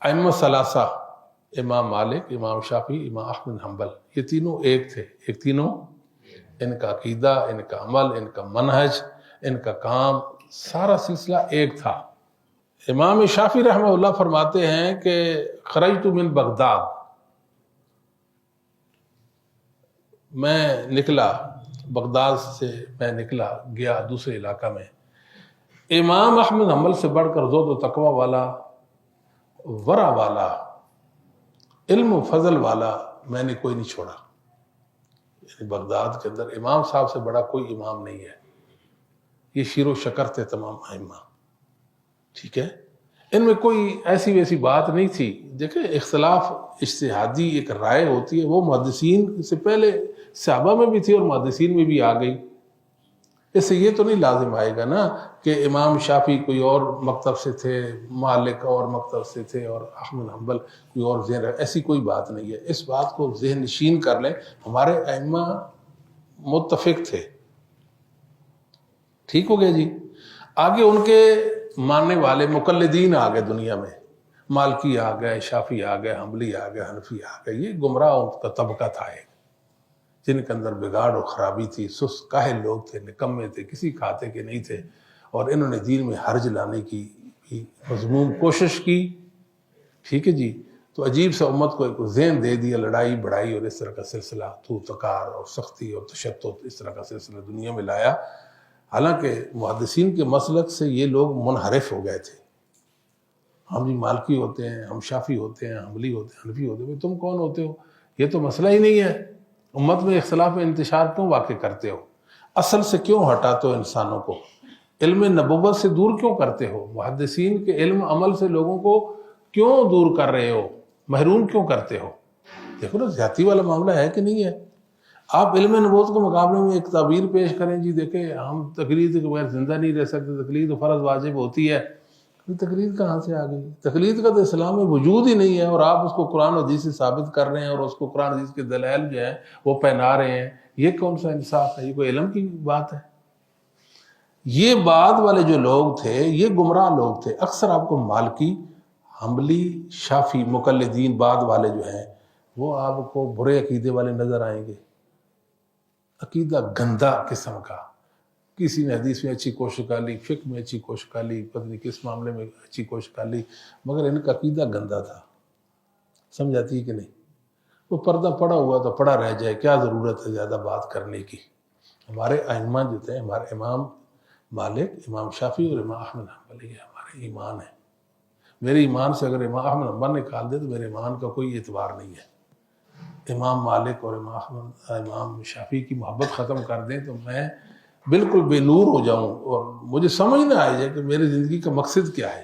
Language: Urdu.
ائمہ ثلاثہ، امام مالک، امام شافعی، امام احمد بن حنبل، یہ تینوں ایک تھے، ایک تینوں، ان کا عقیدہ، ان کا عمل، ان کا منہج، ان کا کام، سارا سلسلہ ایک تھا۔ امام شافعی رحمہ اللہ فرماتے ہیں کہ خرجت من بغداد، میں نکلا بغداد سے، میں نکلا گیا دوسرے علاقہ میں، امام احمد حنبل سے بڑھ کر زہد و تقوی والا، ورع والا، علم و فضل والا میں نے کوئی نہیں چھوڑا۔ یعنی بغداد کے اندر امام صاحب سے بڑا کوئی امام نہیں ہے۔ یہ شیر و شکر تھے تمام ائمہ، ٹھیک ہے، ان میں کوئی ایسی ویسی بات نہیں تھی۔ دیکھیں اختلاف اجتہادی ایک رائے ہوتی ہے، وہ محدثین سے پہلے صحابہ میں بھی تھی اور محدثین میں بھی آ گئی۔ اس سے یہ تو نہیں لازم آئے گا نا کہ امام شافعی کوئی اور مکتب سے تھے، مالک اور مکتب سے تھے، اور احمد حنبل کوئی اور ذہن، ایسی کوئی بات نہیں ہے۔ اس بات کو ذہن نشین کر لیں، ہمارے ائمہ متفق تھے، ٹھیک ہو گیا جی۔ آگے ان کے ماننے والے مقلدین آ گئے دنیا میں، مالکی آ گئے، شافعی آ گئے، حنبلی آ گئے، حنفی آ گئے۔ یہ گمراہ ان کا طبقہ تھا ایک، جن کے اندر بگاڑ اور خرابی تھی، سست کاہل لوگ تھے، نکمے تھے، کسی کھاتے کے نہیں تھے، اور انہوں نے دین میں حرج لانے کی بھی مذموم کوشش کی، ٹھیک ہے جی۔ تو عجیب سا امت کو ایک ذہن دے دیا، لڑائی بڑائی اور اس طرح کا سلسلہ، تو تکار اور سختی اور تشدد، اس طرح کا سلسلہ دنیا میں لایا۔ حالانکہ محدثین کے مسلک سے یہ لوگ منحرف ہو گئے تھے۔ ہم بھی مالکی ہوتے ہیں، ہم شافعی ہوتے ہیں، حنبلی ہوتے ہیں، حنفی ہوتے ہیں، تم کون ہوتے ہو؟ یہ تو مسئلہ ہی نہیں ہے۔ امت میں اختلاف میں انتشار کیوں واقع کرتے ہو؟ اصل سے کیوں ہٹاتے ہو انسانوں کو؟ علم نبوت سے دور کیوں کرتے ہو؟ محدثین کے علم عمل سے لوگوں کو کیوں دور کر رہے ہو؟ محروم کیوں کرتے ہو؟ دیکھو نا زیادتی والا معاملہ ہے کہ نہیں ہے؟ آپ علم نبوت کے مقابلے میں ایک تعبیر پیش کریں جی، دیکھیں ہم تقلید کے بغیر زندہ نہیں رہ سکتے، تقلید فرض واجب ہوتی ہے۔ تقلید کہاں سے آ گئی؟ تقلید کا تو اسلام میں وجود ہی نہیں ہے، اور آپ اس کو قرآن و حدیث سے ثابت کر رہے ہیں، اور اس کو قرآن حدیث کے دلائل جو ہیں وہ پہنا رہے ہیں۔ یہ کون سا انصاف ہے؟ یہ کوئی علم کی بات ہے؟ یہ بعد والے جو لوگ تھے یہ گمراہ لوگ تھے۔ اکثر آپ کو مالکی، حنبلی، شافعی مقلدین بعد والے جو ہیں وہ آپ کو برے عقیدے والے نظر آئیں گے، عقیدہ گندا قسم کا۔ کسی نے حدیث میں اچھی کوشش کر لی، فقہ میں اچھی کوشش کر لی، پتہ نہیں کس معاملے میں اچھی کوشش کر لی، مگر ان کا عقیدہ گندا تھا۔ سمجھاتی ہے کہ نہیں؟ وہ پردہ پڑا ہوا تو پڑا رہ جائے، کیا ضرورت ہے زیادہ بات کرنے کی؟ ہمارے ائمہ جو تھے، ہمارے امام مالک، امام شافعی اور امام احمد حنبل، یہ ہمارے ایمان ہے۔ میرے ایمان سے اگر امام احمد حنبل نکال دے تو میرے ایمان کا کوئی اعتبار نہیں ہے۔ امام مالک اور امام شافعی کی محبت ختم کر دیں تو میں بالکل بے نور ہو جاؤں، اور مجھے سمجھ نہ آئے جائے کہ میری زندگی کا مقصد کیا ہے۔